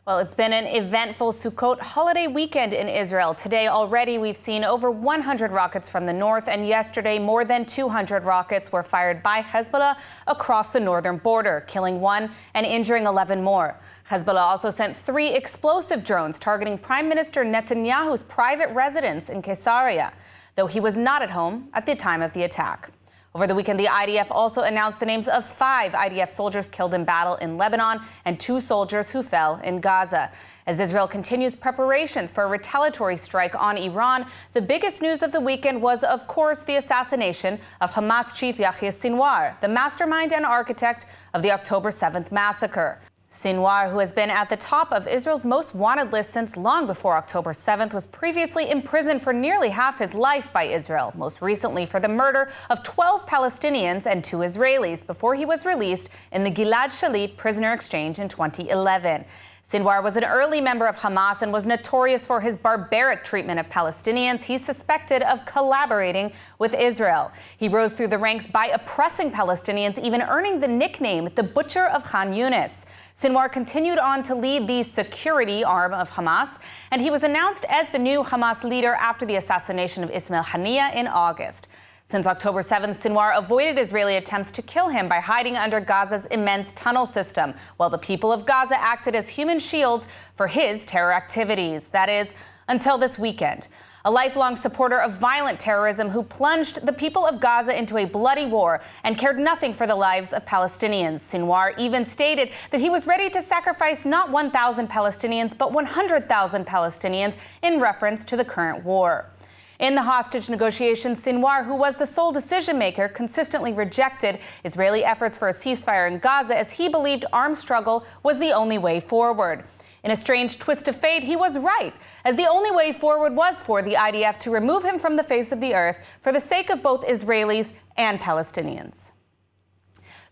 Well, it's been an eventful Sukkot holiday weekend in Israel. Today already we've seen over 100 rockets from the north, and yesterday more than 200 rockets were fired by Hezbollah across the northern border, killing 1 and injuring 11 more. Hezbollah also sent 3 explosive drones targeting Prime Minister Netanyahu's private residence in Caesarea, though he was not at home at the time of the attack. Over the weekend, the IDF also announced the names of 5 IDF soldiers killed in battle in Lebanon and 2 soldiers who fell in Gaza. As Israel continues preparations for a retaliatory strike on Iran, the biggest news of the weekend was, of course, the assassination of Hamas chief Yahya Sinwar, the mastermind and architect of the October 7th massacre. Sinwar, who has been at the top of Israel's most wanted list since long before October 7th, was previously imprisoned for nearly half his life by Israel, most recently for the murder of 12 Palestinians and 2 Israelis, before he was released in the Gilad Shalit prisoner exchange in 2011. Sinwar was an early member of Hamas and was notorious for his barbaric treatment of Palestinians. He's suspected of collaborating with Israel. He rose through the ranks by oppressing Palestinians, even earning the nickname the Butcher of Khan Yunis. Sinwar continued on to lead the security arm of Hamas, and he was announced as the new Hamas leader after the assassination of Ismail Haniyeh in August. Since October 7th, Sinwar avoided Israeli attempts to kill him by hiding under Gaza's immense tunnel system, while the people of Gaza acted as human shields for his terror activities. That is, until this weekend. A lifelong supporter of violent terrorism who plunged the people of Gaza into a bloody war and cared nothing for the lives of Palestinians. Sinwar even stated that he was ready to sacrifice not 1,000 Palestinians, but 100,000 Palestinians in reference to the current war. In the hostage negotiations, Sinwar, who was the sole decision-maker, consistently rejected Israeli efforts for a ceasefire in Gaza as he believed armed struggle was the only way forward. In a strange twist of fate, he was right, as the only way forward was for the IDF to remove him from the face of the earth for the sake of both Israelis and Palestinians.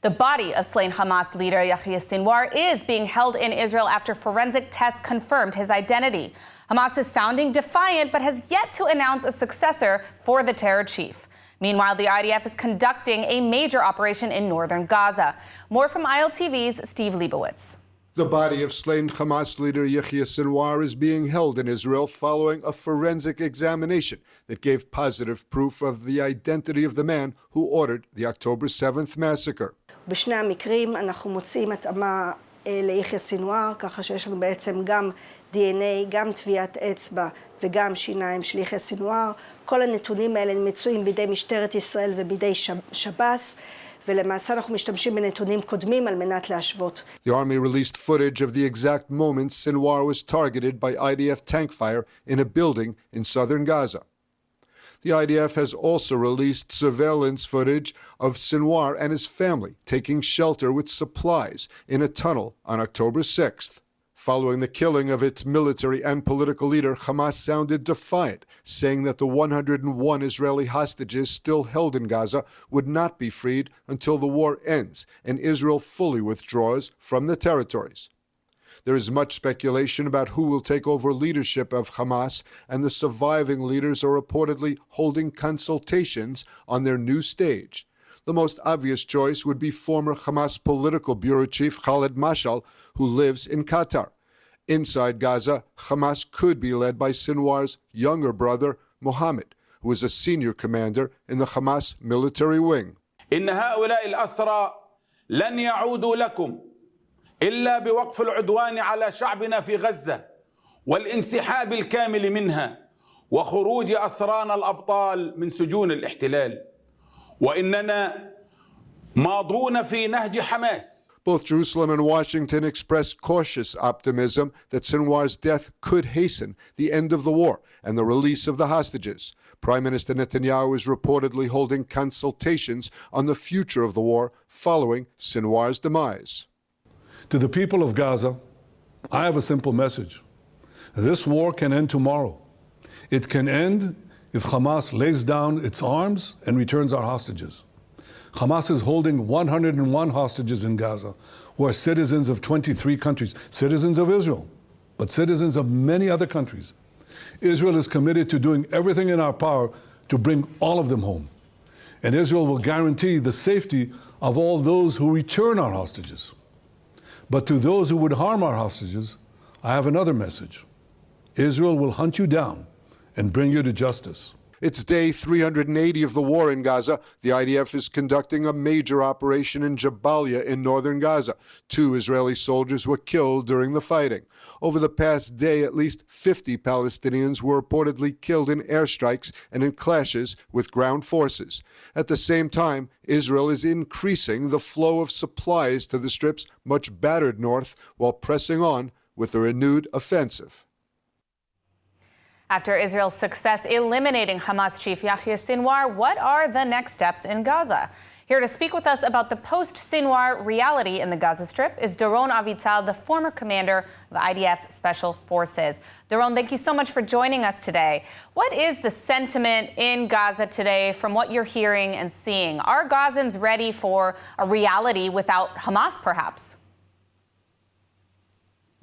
The body of slain Hamas leader Yahya Sinwar is being held in Israel after forensic tests confirmed his identity. Hamas is sounding defiant, but has yet to announce a successor for the terror chief. Meanwhile, the IDF is conducting a major operation in northern Gaza. More from ILTV's Steve Leibowitz. The body of slain Hamas leader Yahya Sinwar is being held in Israel following a forensic examination that gave positive proof of the identity of the man who ordered the October 7th massacre. בשני המקרים אנחנו מוצאים התאמה ליחיא סינואר, ככה שיש לנו בעצם גם DNA, גם טביעת אצבע וגם שיניים של יחיא סינואר. כל הנתונים האלה מצויים בידי משטרת ישראל ובידי שב"ס, ולמעשה אנחנו משתמשים בנתונים קודמים על מנת להשוות. The army released footage of the exact moments Sinwar was targeted by IDF tank fire in a building in southern Gaza. The IDF has also released surveillance footage of Sinwar and his family taking shelter with supplies in a tunnel on October 6th. Following the killing of its military and political leader, Hamas sounded defiant, saying that the 101 Israeli hostages still held in Gaza would not be freed until the war ends and Israel fully withdraws from the territories. There is much speculation about who will take over leadership of Hamas, and the surviving leaders are reportedly holding consultations on their new stage. The most obvious choice would be former Hamas political bureau chief Khaled Mashal, who lives in Qatar. Inside Gaza, Hamas could be led by Sinwar's younger brother, Mohammed, who is a senior commander in the Hamas military wing. إن هؤلاء الأسرى لن يعودوا لكم إلا بوقف العدوان على شعبنا في غزة والانسحاب الكامل منها وخروج أسرانا الأبطال من سجون الاحتلال وإننا ماضون في نهج حماس. Both Jerusalem and Washington expressed cautious optimism that Sinwar's death could hasten the end of the war and the release of the hostages. Prime Minister Netanyahu is reportedly holding consultations on the future of the war following Sinwar's demise. To the people of Gaza, I have a simple message. This war can end tomorrow. It can end if Hamas lays down its arms and returns our hostages. Hamas is holding 101 hostages in Gaza, who are citizens of 23 countries, citizens of Israel, but citizens of many other countries. Israel is committed to doing everything in our power to bring all of them home. And Israel will guarantee the safety of all those who return our hostages. But to those who would harm our hostages, I have another message. Israel will hunt you down and bring you to justice. It's day 380 of the war in Gaza. The IDF is conducting a major operation in Jabalia in northern Gaza. 2 Israeli soldiers were killed during the fighting. Over the past day, at least 50 Palestinians were reportedly killed in airstrikes and in clashes with ground forces. At the same time, Israel is increasing the flow of supplies to the Strip's much battered north while pressing on with a renewed offensive. After Israel's success eliminating Hamas chief Yahya Sinwar, what are the next steps in Gaza? Here to speak with us about the post-Sinwar reality in the Gaza Strip is Doron Avital, the former commander of IDF Special Forces. Doron, thank you so much for joining us today. What is the sentiment in Gaza today from what you're hearing and seeing? Are Gazans ready for a reality without Hamas, perhaps?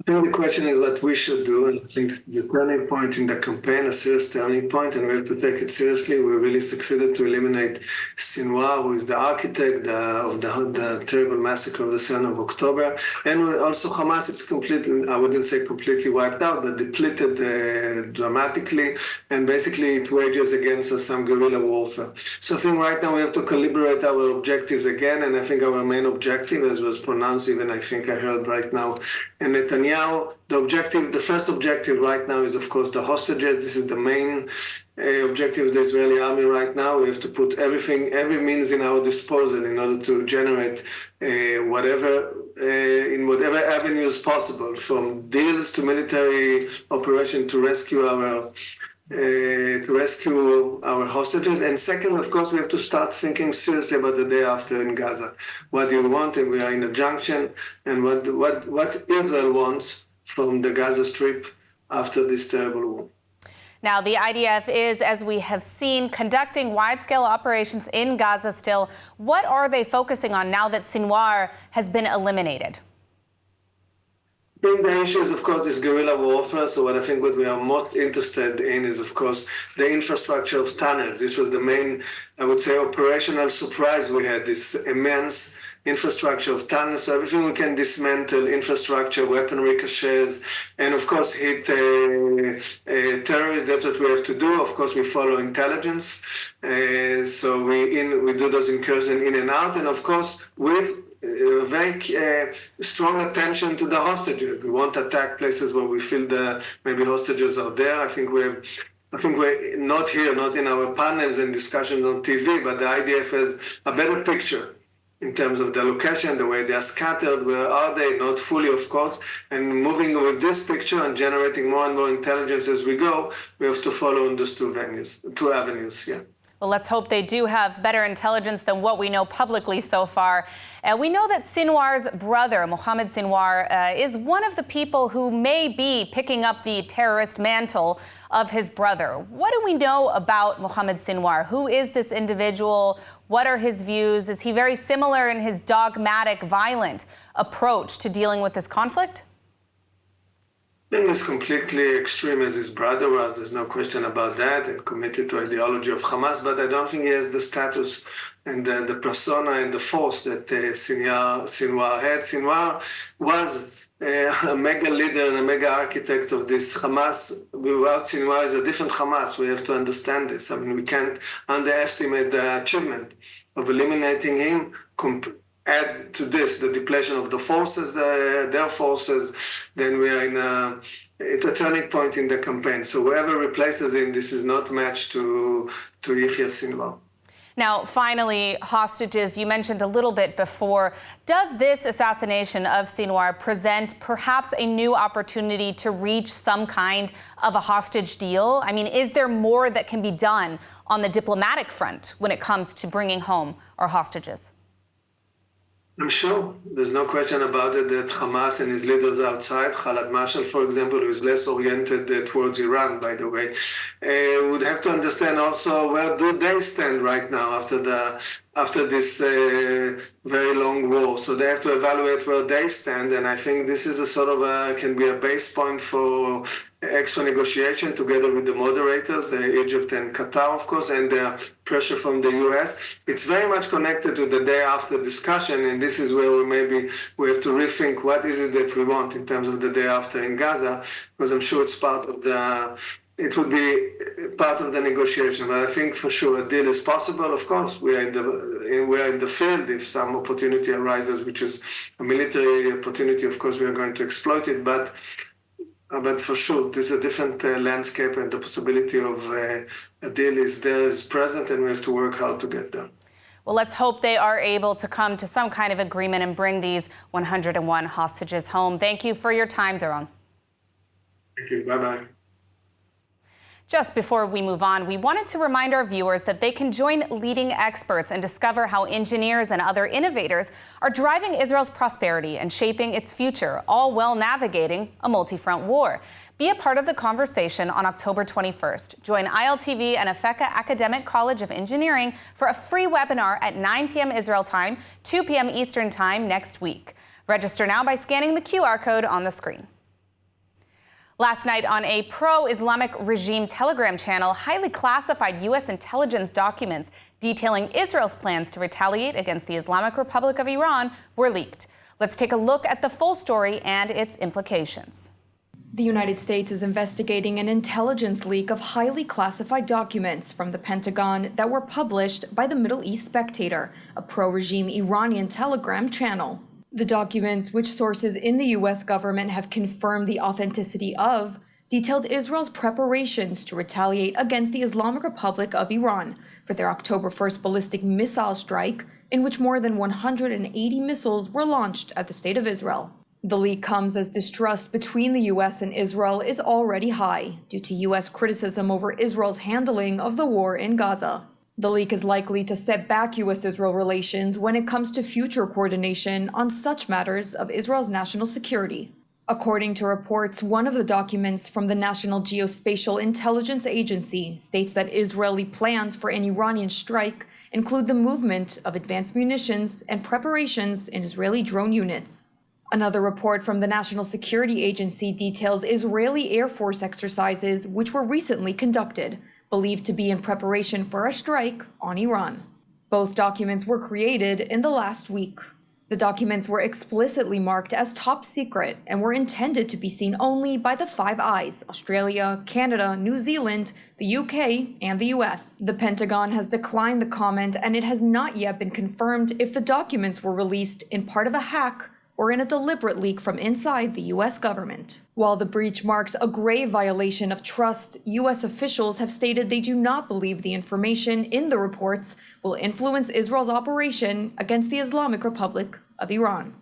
I think the question is what we should do, and I think the turning point in the campaign, a serious turning point, and we have to take it seriously. We really succeeded to eliminate Sinwar, who is the architect of the terrible massacre of the 7th of October. And also Hamas is completely, I wouldn't say completely wiped out, but depleted dramatically, and basically it wages against us some guerrilla warfare. So I think right now we have to calibrate our objectives again, and I think our main objective, as was pronounced even I think I heard right now in Netanyahu, the first objective right now is, of course, the hostages. This is the main objective of the Israeli army right now. We have to put every means in our disposal in order to generate in whatever avenues possible, from deals to military operation to rescue our hostages. And second, of course, we have to start thinking seriously about the day after in Gaza. What do you want? And we are in a junction. And what Israel wants from the Gaza Strip after this terrible war. Now, the IDF is, as we have seen, conducting wide-scale operations in Gaza still. What are they focusing on now that Sinwar has been eliminated? I think the issue is, of course, this guerrilla warfare. So what we are most interested in is, of course, the infrastructure of tunnels. This was the main, I would say, operational surprise we had, this immense infrastructure of tunnels. So everything we can dismantle, infrastructure, weaponry caches, and of course hit terrorists. That's what we have to do. Of course, we follow intelligence. So we do those incursions in and out. And of course, with very strong attention to the hostages. We won't attack places where we feel maybe hostages are there. I think we're not here, not in our panels and discussions on TV, but the IDF has a better picture in terms of the location, the way they are scattered, where are they, not fully, of course. And moving with this picture and generating more and more intelligence as we go, we have to follow on those two avenues, yeah. Well, let's hope they do have better intelligence than what we know publicly so far. We know that Sinwar's brother, Mohammed Sinwar, is one of the people who may be picking up the terrorist mantle of his brother. What do we know about Mohammed Sinwar? Who is this individual? What are his views? Is he very similar in his dogmatic, violent approach to dealing with this conflict? I think he's completely extreme as his brother was, there's no question about that, and committed to ideology of Hamas, but I don't think he has the status and the persona and the force that Sinwar had. Sinwar was a mega leader and a mega architect of this Hamas. Without Sinwar is a different Hamas. We have to understand this. I mean, we can't underestimate the achievement of eliminating him. Add to this the depletion of the forces, their forces, then we are it's a turning point in the campaign. So whoever replaces him, this is not matched to Yahya Sinwar. Now, finally, hostages, you mentioned a little bit before. Does this assassination of Sinwar present perhaps a new opportunity to reach some kind of a hostage deal? I mean, is there more that can be done on the diplomatic front when it comes to bringing home our hostages? I'm sure. There's no question about it that Hamas and his leaders outside, Khaled Mashal, for example, who is less oriented towards Iran, by the way, would have to understand also where do they stand right now after the after this very long war. So they have to evaluate where they stand, and I think this is a sort of can be a base point for extra negotiation together with the moderators, Egypt and Qatar, of course, and the pressure from the US. It's very much connected to the day after discussion, and this is where we have to rethink what is it that we want in terms of the day after in Gaza, because I'm sure it would be part of the negotiation. But I think for sure a deal is possible. Of course, we are in the field. If some opportunity arises, which is a military opportunity, of course we are going to exploit it. But for sure, there's a different landscape, and the possibility of a deal is present, and we have to work hard to get there. Well, let's hope they are able to come to some kind of agreement and bring these 101 hostages home. Thank you for your time, Doron. Thank you. Bye-bye. Just before we move on, we wanted to remind our viewers that they can join leading experts and discover how engineers and other innovators are driving Israel's prosperity and shaping its future, all while navigating a multi-front war. Be a part of the conversation on October 21st. Join ILTV and Afeka Academic College of Engineering for a free webinar at 9 p.m. Israel time, 2 p.m. Eastern time next week. Register now by scanning the QR code on the screen. Last night on a pro-Islamic regime Telegram channel, highly classified U.S. intelligence documents detailing Israel's plans to retaliate against the Islamic Republic of Iran were leaked. Let's take a look at the full story and its implications. The United States is investigating an intelligence leak of highly classified documents from the Pentagon that were published by the Middle East Spectator, a pro-regime Iranian Telegram channel. The documents, which sources in the U.S. government have confirmed the authenticity of, detailed Israel's preparations to retaliate against the Islamic Republic of Iran for their October 1st ballistic missile strike, in which more than 180 missiles were launched at the State of Israel. The leak comes as distrust between the U.S. and Israel is already high due to U.S. criticism over Israel's handling of the war in Gaza. The leak is likely to set back U.S.-Israel relations when it comes to future coordination on such matters of Israel's national security. According to reports, one of the documents from the National Geospatial Intelligence Agency states that Israeli plans for an Iranian strike include the movement of advanced munitions and preparations in Israeli drone units. Another report from the National Security Agency details Israeli Air Force exercises which were recently conducted, believed to be in preparation for a strike on Iran. Both documents were created in the last week. The documents were explicitly marked as top secret and were intended to be seen only by the Five Eyes: Australia, Canada, New Zealand, the UK, and the US. The Pentagon has declined the comment, and it has not yet been confirmed if the documents were released in part of a hack or in a deliberate leak from inside the U.S. government. While the breach marks a grave violation of trust, U.S. officials have stated they do not believe the information in the reports will influence Israel's operation against the Islamic Republic of Iran.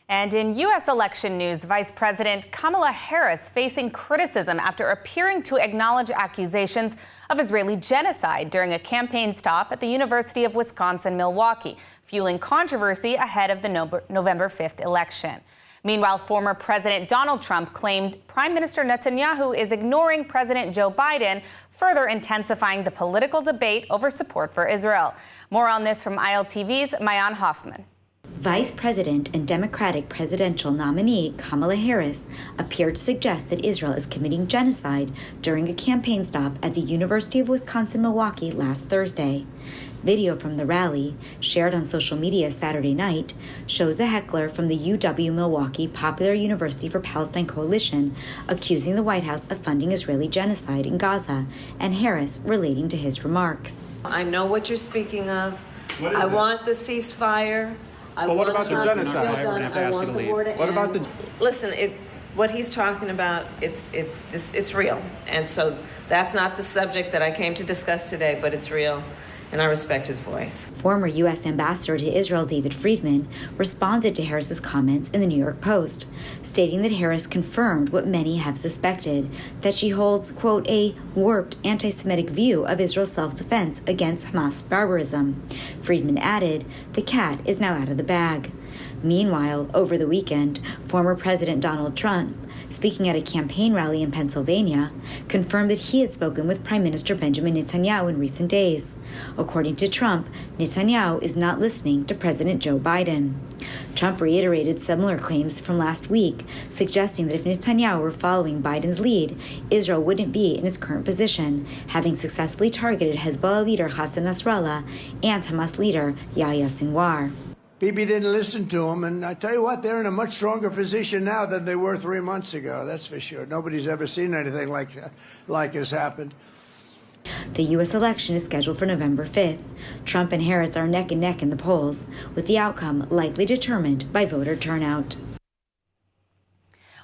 And in U.S. election news, Vice President Kamala Harris facing criticism after appearing to acknowledge accusations of Israeli genocide during a campaign stop at the University of Wisconsin-Milwaukee, fueling controversy ahead of the November 5th election. Meanwhile, former President Donald Trump claimed Prime Minister Netanyahu is ignoring President Joe Biden, further intensifying the political debate over support for Israel. More on this from ILTV's Mayan Hoffman. Vice President and Democratic presidential nominee Kamala Harris appeared to suggest that Israel is committing genocide during a campaign stop at the University of Wisconsin-Milwaukee last Thursday. Video from the rally, shared on social media Saturday night, shows a heckler from the UW-Milwaukee Popular University for Palestine Coalition accusing the White House of funding Israeli genocide in Gaza, and Harris relating to his remarks. I know what you're speaking of. I want the ceasefire. What about the genocide? I want the war to end. What about the... Listen, what he's talking about, it's real. And so that's not the subject that I came to discuss today, but it's real. And I respect his voice. Former U.S. Ambassador to Israel David Friedman responded to Harris's comments in the New York Post, stating that Harris confirmed what many have suspected, that she holds, quote, a warped anti-Semitic view of Israel's self-defense against Hamas barbarism. Friedman added, the cat is now out of the bag. Meanwhile, over the weekend, former President Donald Trump, speaking at a campaign rally in Pennsylvania, confirmed that he had spoken with Prime Minister Benjamin Netanyahu in recent days. According to Trump, Netanyahu is not listening to President Joe Biden. Trump reiterated similar claims from last week, suggesting that if Netanyahu were following Biden's lead, Israel wouldn't be in its current position, having successfully targeted Hezbollah leader Hassan Nasrallah and Hamas leader Yahya Sinwar. Bibi didn't listen to him, and I tell you what, they're in a much stronger position now than they were 3 months ago, that's for sure. Nobody's ever seen anything like has happened. The U.S. election is scheduled for November 5th. Trump and Harris are neck and neck in the polls, with the outcome likely determined by voter turnout.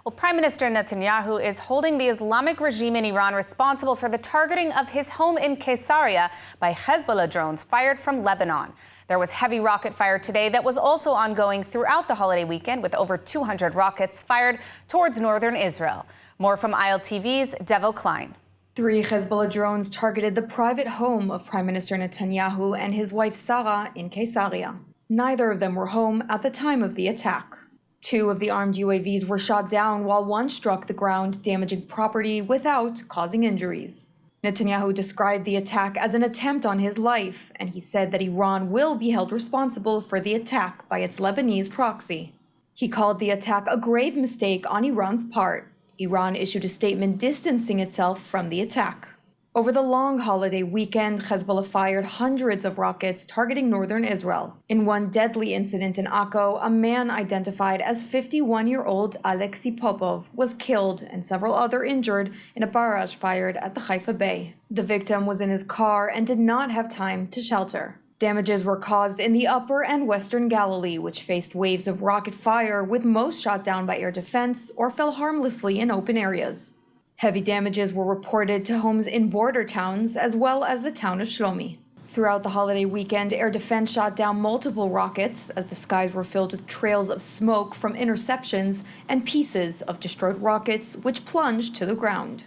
Well, Prime Minister Netanyahu is holding the Islamic regime in Iran responsible for the targeting of his home in Caesarea by Hezbollah drones fired from Lebanon. There was heavy rocket fire today that was also ongoing throughout the holiday weekend, with over 200 rockets fired towards northern Israel. More from ILTV's Devo Klein. 3 Hezbollah drones targeted the private home of Prime Minister Netanyahu and his wife Sarah in Caesarea. Neither of them were home at the time of the attack. 2 of the armed UAVs were shot down while one struck the ground, damaging property without causing injuries. Netanyahu described the attack as an attempt on his life, and he said that Iran will be held responsible for the attack by its Lebanese proxy. He called the attack a grave mistake on Iran's part. Iran issued a statement distancing itself from the attack. Over the long holiday weekend, Hezbollah fired hundreds of rockets targeting northern Israel. In one deadly incident in Akko, a man identified as 51-year-old Alexei Popov was killed and several other injured in a barrage fired at the Haifa Bay. The victim was in his car and did not have time to shelter. Damages were caused in the upper and western Galilee, which faced waves of rocket fire, with most shot down by air defense or fell harmlessly in open areas. Heavy damages were reported to homes in border towns, as well as the town of Shlomi. Throughout the holiday weekend, air defense shot down multiple rockets as the skies were filled with trails of smoke from interceptions and pieces of destroyed rockets, which plunged to the ground.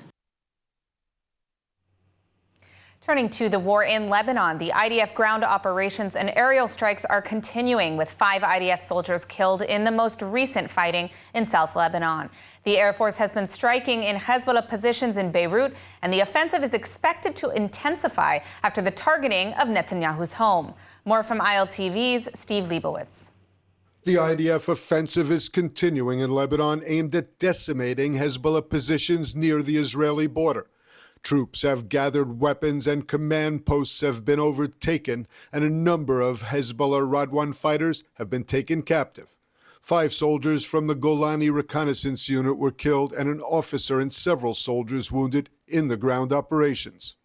Turning to the war in Lebanon, the IDF ground operations and aerial strikes are continuing, with 5 IDF soldiers killed in the most recent fighting in South Lebanon. The Air Force has been striking in Hezbollah positions in Beirut, and the offensive is expected to intensify after the targeting of Netanyahu's home. More from ILTV's Steve Leibowitz. The IDF offensive is continuing in Lebanon, aimed at decimating Hezbollah positions near the Israeli border. Troops have gathered weapons and command posts have been overtaken, and a number of Hezbollah Radwan fighters have been taken captive. 5 soldiers from the Golani Reconnaissance Unit were killed and an officer and several soldiers wounded in the ground operations.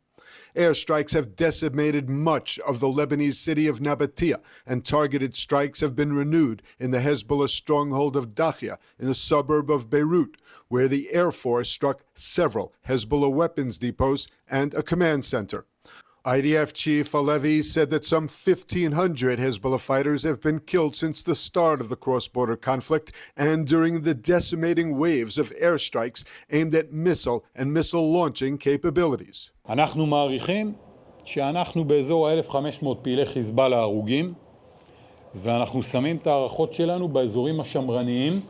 Airstrikes have decimated much of the Lebanese city of Nabatea, and targeted strikes have been renewed in the Hezbollah stronghold of Dakhia in the suburb of Beirut, where the Air Force struck several Hezbollah weapons depots and a command center. IDF Chief Alevi said that some 1,500 Hezbollah fighters have been killed since the start of the cross-border conflict and during the decimating waves of airstrikes aimed at missile and missile launching capabilities. אנחנו מעריכים שאנחנו באזור 1,500 פעילי חיזבאללה הרוגים, ואנחנו שמים את הערכות שלנו באזורים השמרניים.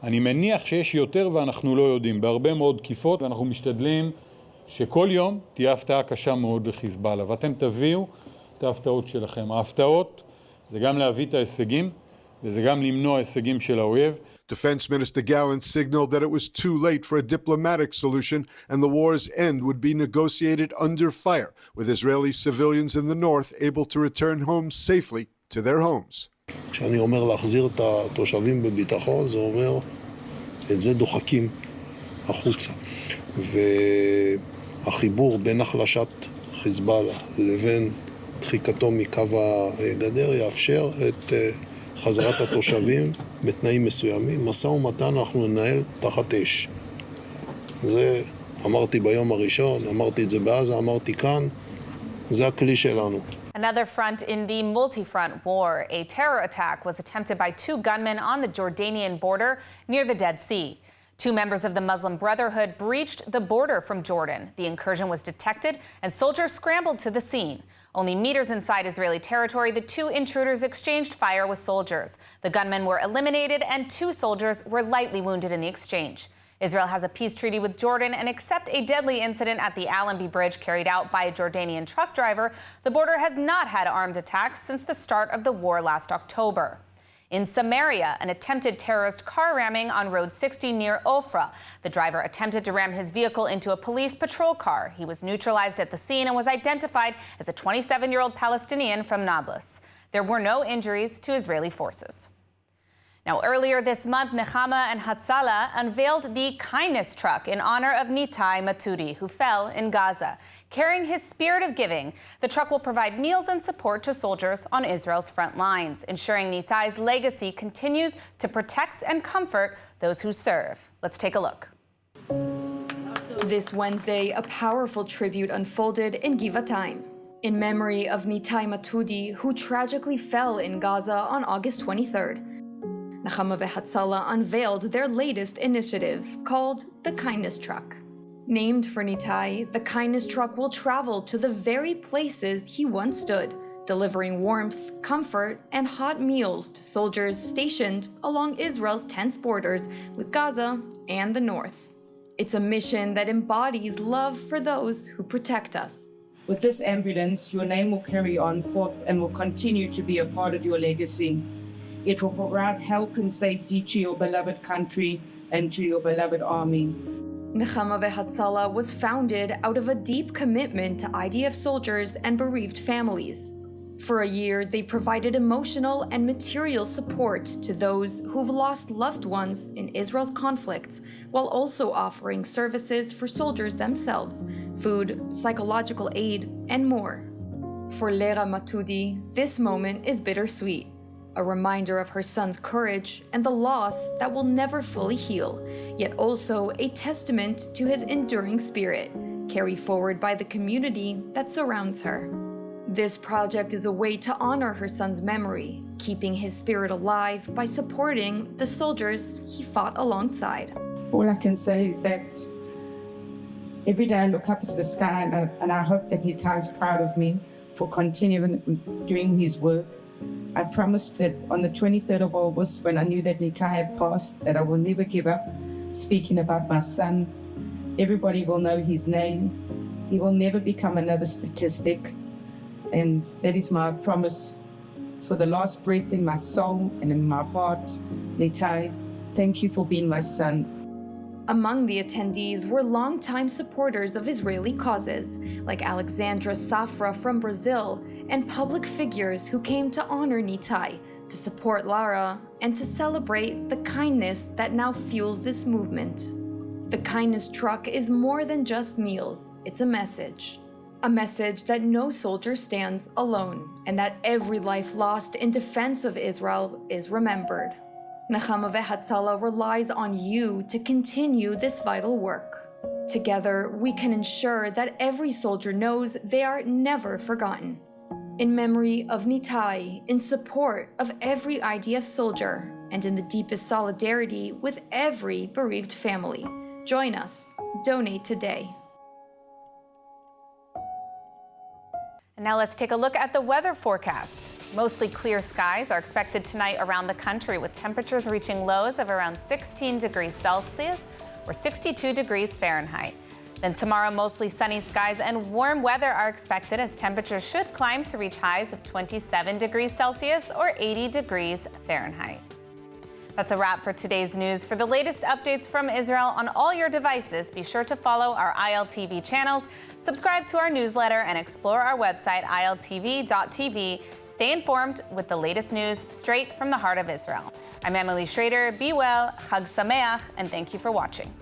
אני מניח שיש יותר ואנחנו לא יודעים, בהרבה מאוד תקיפות, ואנחנו משתדלים שכל יום תהיה הפתעה קשה מאוד לחיזבאללה, ואתם תביאו את ההפתעות שלכם. ההפתעות זה גם להביא את ההישגים, וזה גם למנוע הישגים של האויב. Defense Minister Gallant signaled that it was too late for a diplomatic solution and the war's end would be negotiated under fire, with Israeli civilians in the north able to return home safely to their homes. כשאני אומר להחזיר את התושבים בביטחון, זה אומר את זה דוחקים החוצה. והחיבור בין החלשת חיזבאללה לבין דחיקתו מקו הגדר יאפשר את חזרת התושבים בתנאים מסוימים. משא ומתן אנחנו ננהל תחת אש. זה אמרתי ביום הראשון, אמרתי את זה בעזה, אמרתי כאן, זה הכלי שלנו. Another front in the multi-front war. A terror attack was attempted by 2 gunmen on the Jordanian border near the Dead Sea. Two members of the Muslim Brotherhood breached the border from Jordan. The incursion was detected and soldiers scrambled to the scene. Only meters inside Israeli territory, the two intruders exchanged fire with soldiers. The gunmen were eliminated and two soldiers were lightly wounded in the exchange. Israel has a peace treaty with Jordan, and except a deadly incident at the Allenby Bridge carried out by a Jordanian truck driver, the border has not had armed attacks since the start of the war last October. In Samaria, an attempted terrorist car ramming on Road 60 near Ofra. The driver attempted to ram his vehicle into a police patrol car. He was neutralized at the scene and was identified as a 27-year-old Palestinian from Nablus. There were no injuries to Israeli forces. Now, earlier this month, Nechama and Hatzalah unveiled the kindness truck in honor of Nitai Matudi, who fell in Gaza. Carrying his spirit of giving, the truck will provide meals and support to soldiers on Israel's front lines, ensuring Nitai's legacy continues to protect and comfort those who serve. Let's take a look. This Wednesday, a powerful tribute unfolded in Givatayim in memory of Nitai Matudi, who tragically fell in Gaza on August 23rd. Nechama and Hatzalah unveiled their latest initiative, called the Kindness Truck. Named for Nitai, the Kindness Truck will travel to the very places he once stood, delivering warmth, comfort, and hot meals to soldiers stationed along Israel's tense borders with Gaza and the North. It's a mission that embodies love for those who protect us. With this ambulance, your name will carry on forth and will continue to be a part of your legacy. It will provide help and safety to your beloved country and to your beloved army. Nechama and Hatzalah was founded out of a deep commitment to IDF soldiers and bereaved families. For a year, they provided emotional and material support to those who've lost loved ones in Israel's conflicts, while also offering services for soldiers themselves, food, psychological aid, and more. For Lera Matudi, this moment is bittersweet. A reminder of her son's courage and the loss that will never fully heal, yet also a testament to his enduring spirit, carried forward by the community that surrounds her. This project is a way to honor her son's memory, keeping his spirit alive by supporting the soldiers he fought alongside. All I can say is that every day I look up into the sky and I hope that Nitai is proud of me for continuing doing his work. I promised that on the 23rd of August, when I knew that Nitai had passed, that I will never give up speaking about my son. Everybody will know his name. He will never become another statistic. And that is my promise. For the last breath in my soul and in my heart, Nitai, thank you for being my son. Among the attendees were longtime supporters of Israeli causes, like Alexandra Safra from Brazil, and public figures who came to honor Nitai, to support Lara, and to celebrate the kindness that now fuels this movement. The Kindness Truck is more than just meals, it's a message. A message that no soldier stands alone, and that every life lost in defense of Israel is remembered. Nechama and Hatzalah relies on you to continue this vital work. Together, we can ensure that every soldier knows they are never forgotten. In memory of Nitai, in support of every IDF soldier, and in the deepest solidarity with every bereaved family, join us. Donate today. And now let's take a look at the weather forecast. Mostly clear skies are expected tonight around the country, with temperatures reaching lows of around 16 degrees Celsius or 62 degrees Fahrenheit. Then tomorrow, mostly sunny skies and warm weather are expected, as temperatures should climb to reach highs of 27 degrees Celsius or 80 degrees Fahrenheit. That's a wrap for today's news. For the latest updates from Israel on all your devices, be sure to follow our ILTV channels, subscribe to our newsletter, and explore our website, iltv.tv. Stay informed with the latest news straight from the heart of Israel. I'm Emily Schrader. Be well, Chag Sameach, and thank you for watching.